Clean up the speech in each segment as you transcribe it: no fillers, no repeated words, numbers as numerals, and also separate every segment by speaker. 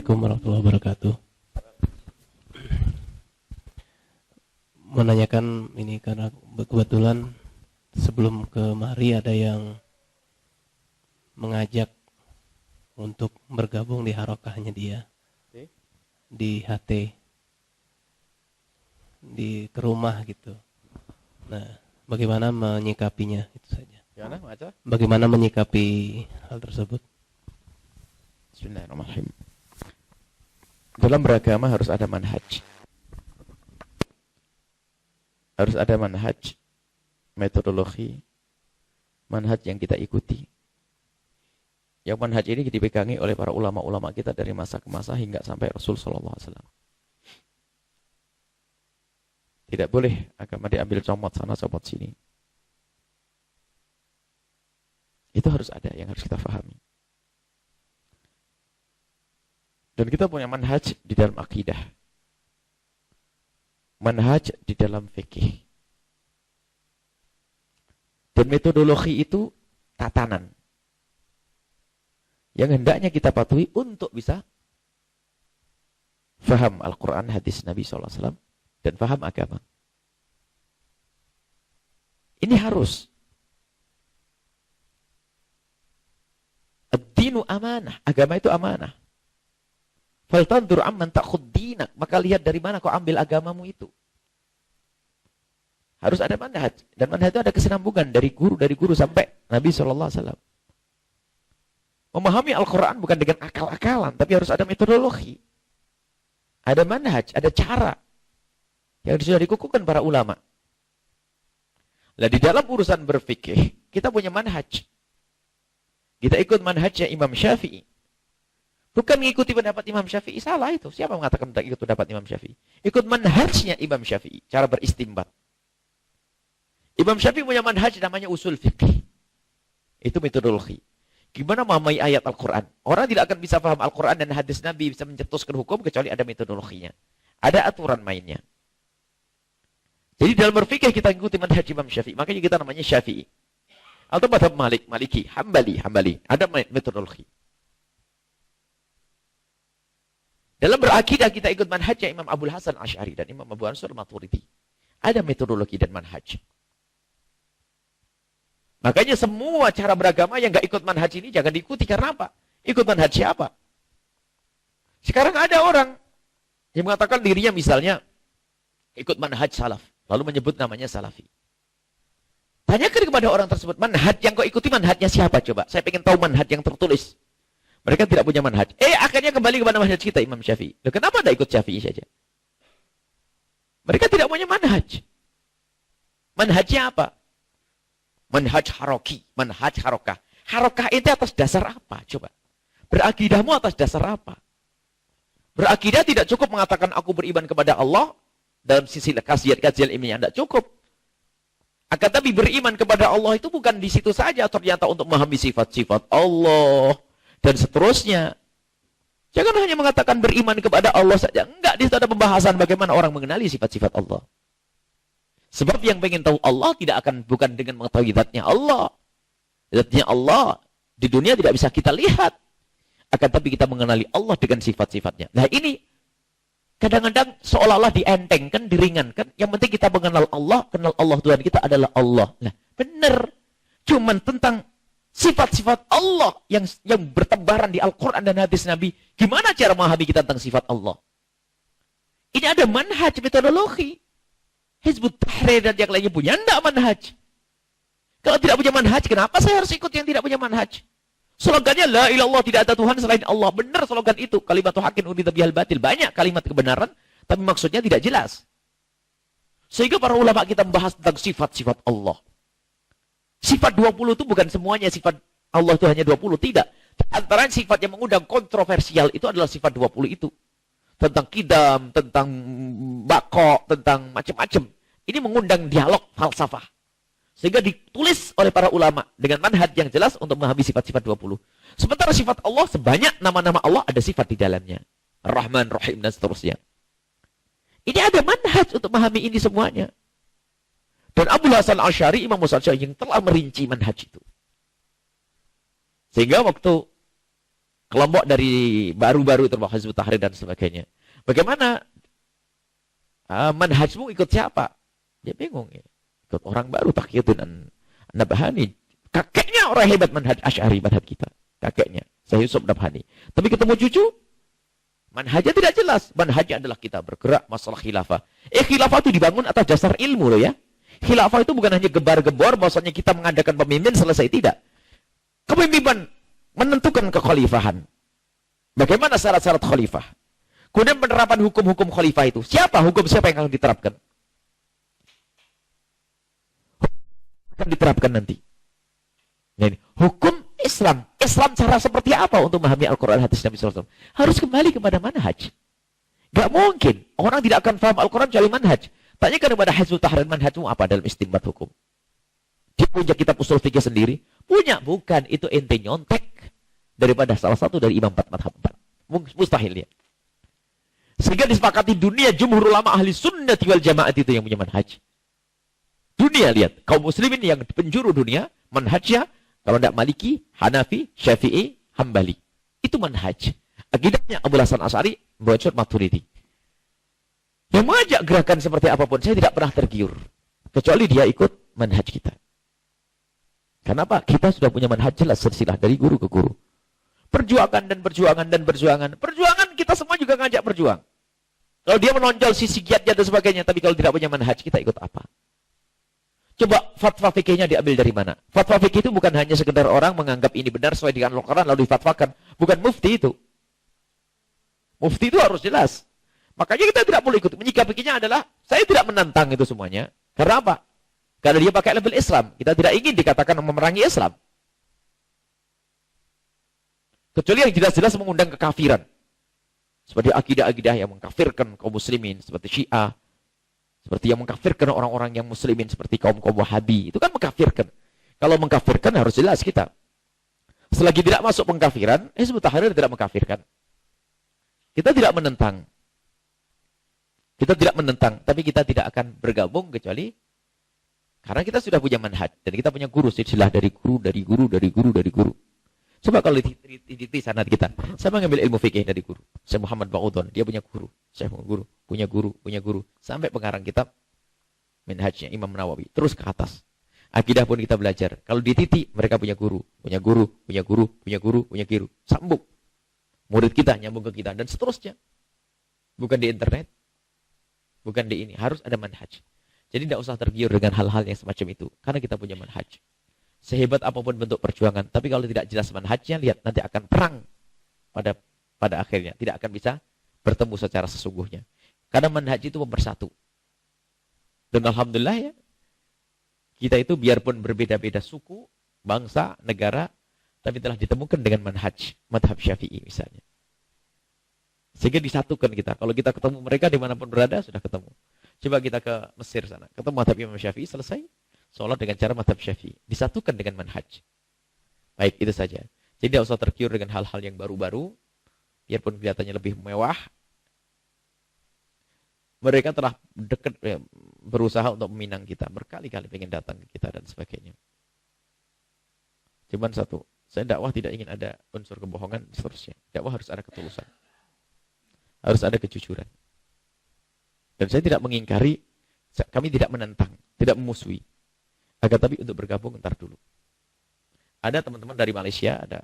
Speaker 1: Assalamualaikum warahmatullahi wabarakatuh. Menanyakan ini karena kebetulan sebelum kemari ada yang mengajak untuk bergabung di harokahnya dia di HT di ke rumah gitu. Nah, bagaimana menyikapinya itu saja. Bagaimana menyikapi hal tersebut?
Speaker 2: Bismillahirrahmanirrahim. Dalam beragama harus ada manhaj. Harus ada manhaj, metodologi, manhaj yang kita ikuti. Yang manhaj ini dipegangi oleh para ulama-ulama kita dari masa ke masa hingga sampai Rasul sallallahu alaihi wasallam. Tidak boleh agama diambil comot sana comot sini. Itu harus ada, yang harus kita fahami. Dan kita punya manhaj di dalam akidah. Manhaj di dalam fikih. Dan metodologi itu tatanan yang hendaknya kita patuhi untuk bisa faham Al-Quran, hadis Nabi SAW, dan faham agama. Ini harus. Ad-dinu amanah. Agama itu amanah. Faltandur amman ta'khud dinak. Maka lihat dari mana kau ambil agamamu itu. Harus ada manhaj. Dan manhaj itu ada kesinambungan dari guru sampai Nabi SAW. Memahami Al-Quran bukan dengan akal-akalan, tapi harus ada metodologi. Ada manhaj, ada cara. Yang sudah dikukuhkan para ulama. Nah, di dalam urusan berfikih, kita punya manhaj. Kita ikut manhajnya Imam Syafi'i. Bukan mengikuti pendapat Imam Syafi'i, salah itu. Siapa mengatakan ikut pendapat Imam Syafi'i? Ikut manhajnya Imam Syafi'i, cara beristimbat. Imam Syafi'i punya manhaj namanya usul fikih. Itu metodologi. Gimana memahami ayat Al-Quran? Orang tidak akan bisa paham Al-Quran dan hadis Nabi bisa mencetuskan hukum kecuali ada metodologinya. Ada aturan mainnya. Jadi dalam berfikih kita ikuti manhaj Imam Syafi'i. Makanya kita namanya Syafi'i. Atau madhab Maliki, Hambali. Ada metodologi. Dalam berakidah kita ikut manhajnya Imam Abul Hasan Asy'ari dan Imam Abu Mansur Maturidi. Ada metodologi dan manhaj. Makanya semua cara beragama yang gak ikut manhaj ini jangan diikuti. Karena apa? Ikut manhaj siapa? Sekarang ada orang yang mengatakan dirinya misalnya ikut manhaj salaf. Lalu menyebut namanya salafi. Tanyakan kepada orang tersebut, manhaj yang kau ikuti manhajnya siapa coba? Saya ingin tahu manhaj yang tertulis. Mereka tidak punya manhaj. Akhirnya kembali kepada manhaj kita Imam Syafi'i. Loh, kenapa tidak ikut Syafi'i saja? Mereka tidak punya manhaj. Manhajnya apa? Manhaj haroki, manhaj harokah. Harokah itu atas dasar apa? Coba. Berakidahmu atas dasar apa? Berakidah tidak cukup mengatakan aku beriman kepada Allah dalam sisi kajian ilmiah, tidak cukup. Akan tapi beriman kepada Allah itu bukan di situ saja ternyata untuk memahami sifat-sifat Allah dan seterusnya. Jangan hanya mengatakan beriman kepada Allah saja. Enggak, di situ ada pembahasan bagaimana orang mengenali sifat-sifat Allah. Sebab yang pengen tahu Allah bukan dengan mengetahui zatnya Allah. Zatnya Allah di dunia tidak bisa kita lihat. Akan tapi kita mengenali Allah dengan sifat-sifatnya. Nah ini kadang-kadang seolah-olah dientengkan, diringankan. Yang penting kita mengenal Allah, kenal Allah Tuhan kita adalah Allah. Nah benar. Cuman tentang sifat-sifat Allah yang bertebaran di Al-Quran dan hadis Nabi. Gimana cara memahami kita tentang sifat Allah? Ini ada manhaj, metodologi. Hizbut Tahrir dan yang lainnya punya enggak manhaj. Kalau tidak punya manhaj, kenapa saya harus ikut yang tidak punya manhaj? Slogannya la ilallah, tidak ada Tuhan selain Allah. Benar slogan itu. Kalimatu haqqin urida bihal batil. Banyak kalimat kebenaran, tapi maksudnya tidak jelas. Sehingga para ulama kita membahas tentang sifat-sifat Allah. Sifat 20 itu bukan semuanya sifat Allah itu hanya 20. Tidak. Antara sifat yang mengundang kontroversial itu adalah sifat 20 itu. Tentang kidam, tentang bako, tentang macam-macam. Ini mengundang dialog falsafah. Sehingga ditulis oleh para ulama dengan manhaj yang jelas untuk memahami sifat-sifat 20. Sementara sifat Allah, sebanyak nama-nama Allah ada sifat di dalamnya. Rahman, Rahim, dan seterusnya. Ini ada manhaj untuk memahami ini semuanya. Dan Abul Hasan Asy'ari, Imam Musa Asy'ari yang telah merinci manhaj itu. Sehingga waktu kelompok dari baru-baru termasuk Hizbut Tahrir dan sebagainya. Bagaimana manhajmu ikut siapa? Dia bingung ya. Ikut orang baru Taqiyuddin Nabhani. Kakeknya orang hebat manhaj Asy'ari, manhaj kita. Kakeknya, Syekh Yusuf Nabhani. Tapi ketemu cucu, manhajnya tidak jelas. Manhajnya adalah kita bergerak masalah khilafah. Khilafah itu dibangun atas dasar ilmu loh ya. Khilafah itu bukan hanya gebar-gebor, bahwasanya kita mengadakan pemimpin selesai, tidak. Kepemimpinan menentukan kekhalifahan. Bagaimana syarat-syarat khalifah? Kemudian penerapan hukum-hukum khalifah itu. Siapa yang akan diterapkan? Akan diterapkan nanti. Jadi, hukum Islam. Islam cara seperti apa untuk memahami Al-Quran hadis Nabi SAW? Harus kembali kepada manhaj. Gak mungkin. Orang tidak akan paham Al-Quran kecuali manhaj. Tanyakan kepada Hizbut Tahrir, manhajmu apa dalam istinbat hukum? Dia punya kitab usul fikih sendiri? Punya. Bukan. Itu ente nyontek daripada salah satu dari imam 4 madhab 4. Mustahil ya. Sehingga disepakati dunia, jumhur ulama ahli sunnah wal jamaah itu yang punya manhaj. Dunia lihat. Kaum muslimin yang penjuru dunia, manhajnya, kalau tidak Maliki, Hanafi, Syafi'i, Hambali. Itu manhaj. Akidahnya Abu Hasan Asy'ari, Mu'tazilah, Maturidi. Yang mengajak gerakan seperti apapun, saya tidak pernah tergiur. Kecuali dia ikut manhaj kita. Kenapa? Kita sudah punya manhaj jelas, silsilah dari guru ke guru. Perjuangan dan perjuangan dan perjuangan. Perjuangan kita semua juga ngajak berjuang. Kalau dia menonjol sisi giatnya dan sebagainya, tapi kalau tidak punya manhaj, kita ikut apa? Coba fatwa fikihnya diambil dari mana? Fatwa fikih itu bukan hanya sekedar orang menganggap ini benar sesuai dengan Al-Quran lalu difatwakan. Bukan mufti itu. Mufti itu harus jelas. Makanya kita tidak boleh ikut. Menyikapinya adalah, saya tidak menantang itu semuanya. Karena apa? Karena dia pakai label Islam. Kita tidak ingin dikatakan memerangi Islam. Kecuali yang jelas-jelas mengundang kekafiran. Seperti akidah-akidah yang mengkafirkan kaum muslimin. Seperti Syiah. Seperti yang mengkafirkan orang-orang yang muslimin. Seperti kaum-kaum Wahabi. Itu kan mengkafirkan. Kalau mengkafirkan harus jelas kita. Selagi tidak masuk pengkafiran, Hizbut Tahrir tidak mengkafirkan. Kita tidak menentang. Kita tidak menentang, tapi kita tidak akan bergabung kecuali karena kita sudah punya manhaj dan kita punya guru, silsilah dari guru, dari guru, dari guru, dari guru. Coba kalau di sanad kita, saya mengambil ilmu fikih dari guru. Syekh Muhammad Ba'udhan, dia punya guru. Syekh guru, punya guru, punya guru. Sampai pengarang kitab manhajnya Imam Nawawi, terus ke atas. Akidah pun kita belajar. Kalau di titik, mereka punya guru, punya guru, punya guru, punya guru, punya guru. Sambung. Murid kita nyambung ke kita dan seterusnya. Bukan di internet. Bukan di ini, harus ada manhaj. Jadi tidak usah tergiur dengan hal-hal yang semacam itu. Karena kita punya manhaj. Sehebat apapun bentuk perjuangan. Tapi kalau tidak jelas manhajnya, lihat nanti akan perang pada akhirnya. Tidak akan bisa bertemu secara sesungguhnya. Karena manhaj itu mempersatu. Dan alhamdulillah ya, kita itu biarpun berbeda-beda suku, bangsa, negara, tapi telah ditemukan dengan manhaj. Madhab Syafi'i misalnya. Sehingga disatukan kita. Kalau kita ketemu mereka dimanapun berada, sudah ketemu. Coba kita ke Mesir sana. Ketemu madhab Imam Syafi'i, selesai. Sholat dengan cara madhab Syafi'i. Disatukan dengan manhaj. Baik, itu saja. Jadi tidak usah tergiur dengan hal-hal yang baru-baru. Biarpun kelihatannya lebih mewah. Mereka telah dekat, berusaha untuk meminang kita. Berkali-kali ingin datang ke kita dan sebagainya. Cuman satu. Saya dakwah tidak ingin ada unsur kebohongan, seterusnya. Dakwah harus ada ketulusan. Harus ada kejujuran. Dan saya tidak mengingkari, kami tidak menentang, tidak memusuhi. Agar tapi untuk bergabung ntar dulu. Ada teman-teman dari Malaysia, ada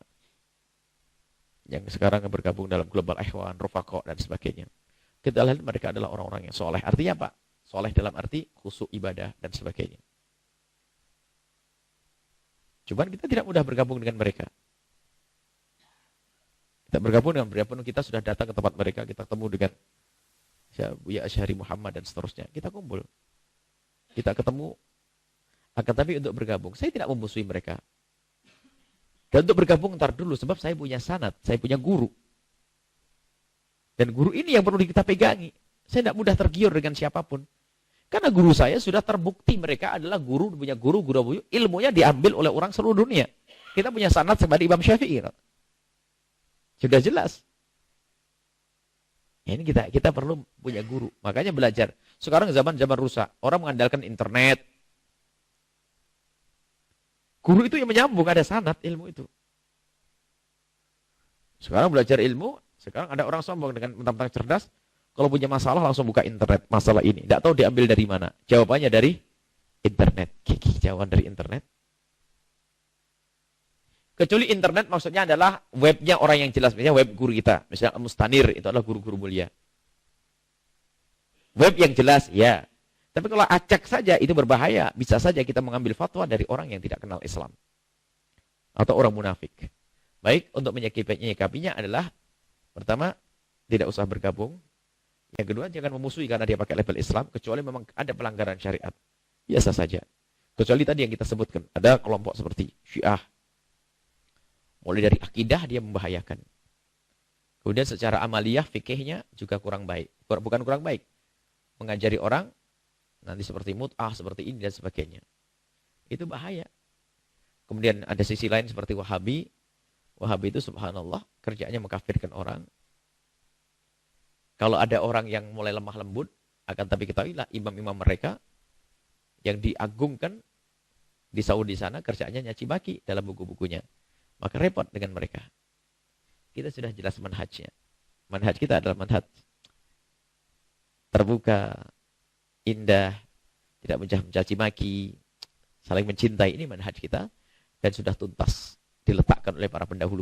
Speaker 2: yang sekarang bergabung dalam Global Ikhwan, Rufaqo dan sebagainya. Kita lihat mereka adalah orang-orang yang soleh. Artinya apa? Soleh dalam arti khusyuk ibadah dan sebagainya. Cuman kita tidak mudah bergabung dengan mereka. Kita bergabung dengan mereka, kita sudah datang ke tempat mereka, kita ketemu dengan Buya Asy'ari Muhammad dan seterusnya. Kita kumpul. Kita ketemu. Akan tapi untuk bergabung, saya tidak memusuhi mereka. Dan untuk bergabung ntar dulu, sebab saya punya sanad, saya punya guru. Dan guru ini yang perlu kita pegangi. Saya tidak mudah tergiur dengan siapapun. Karena guru saya sudah terbukti mereka adalah guru, punya guru, ilmunya diambil oleh orang seluruh dunia. Kita punya sanad seperti Imam Syafi'i. Sudah jelas. Ini kita perlu punya guru. Makanya belajar. Sekarang zaman rusak. Orang mengandalkan internet. Guru itu yang menyambung, ada sanad ilmu itu. Sekarang belajar ilmu, sekarang ada orang sombong dengan mentang-mentang cerdas, kalau punya masalah langsung buka internet, masalah ini. Tidak tahu diambil dari mana. Jawabannya dari internet. Jawaban dari internet. Kecuali internet maksudnya adalah webnya orang yang jelas. Misalnya web guru kita. Misalnya Mustanir, itu adalah guru-guru mulia. Web yang jelas, ya. Tapi kalau acak saja, itu berbahaya. Bisa saja kita mengambil fatwa dari orang yang tidak kenal Islam. Atau orang munafik. Baik, untuk menyikapinya adalah, pertama, tidak usah bergabung. Yang kedua, jangan memusuhi karena dia pakai label Islam, kecuali memang ada pelanggaran syariat. Biasa saja. Kecuali tadi yang kita sebutkan. Ada kelompok seperti Syiah. Mulai dari akidah dia membahayakan. Kemudian secara amaliyah, fikihnya juga kurang baik. Bukan kurang baik. Mengajari orang, nanti seperti mut'ah, seperti ini dan sebagainya. Itu bahaya. Kemudian ada sisi lain seperti Wahabi. Wahabi itu subhanallah, kerjanya mengkafirkan orang. Kalau ada orang yang mulai lemah lembut, akan tapi ketahuilah imam-imam mereka yang diagungkan di Saudi sana, kerjanya nyaci maki dalam buku-bukunya. Maka repot dengan mereka. Kita sudah jelas manhajnya. Manhaj kita adalah manhaj terbuka, indah, tidak mencaci maki, saling mencintai. Ini manhaj kita dan sudah tuntas diletakkan oleh para pendahulu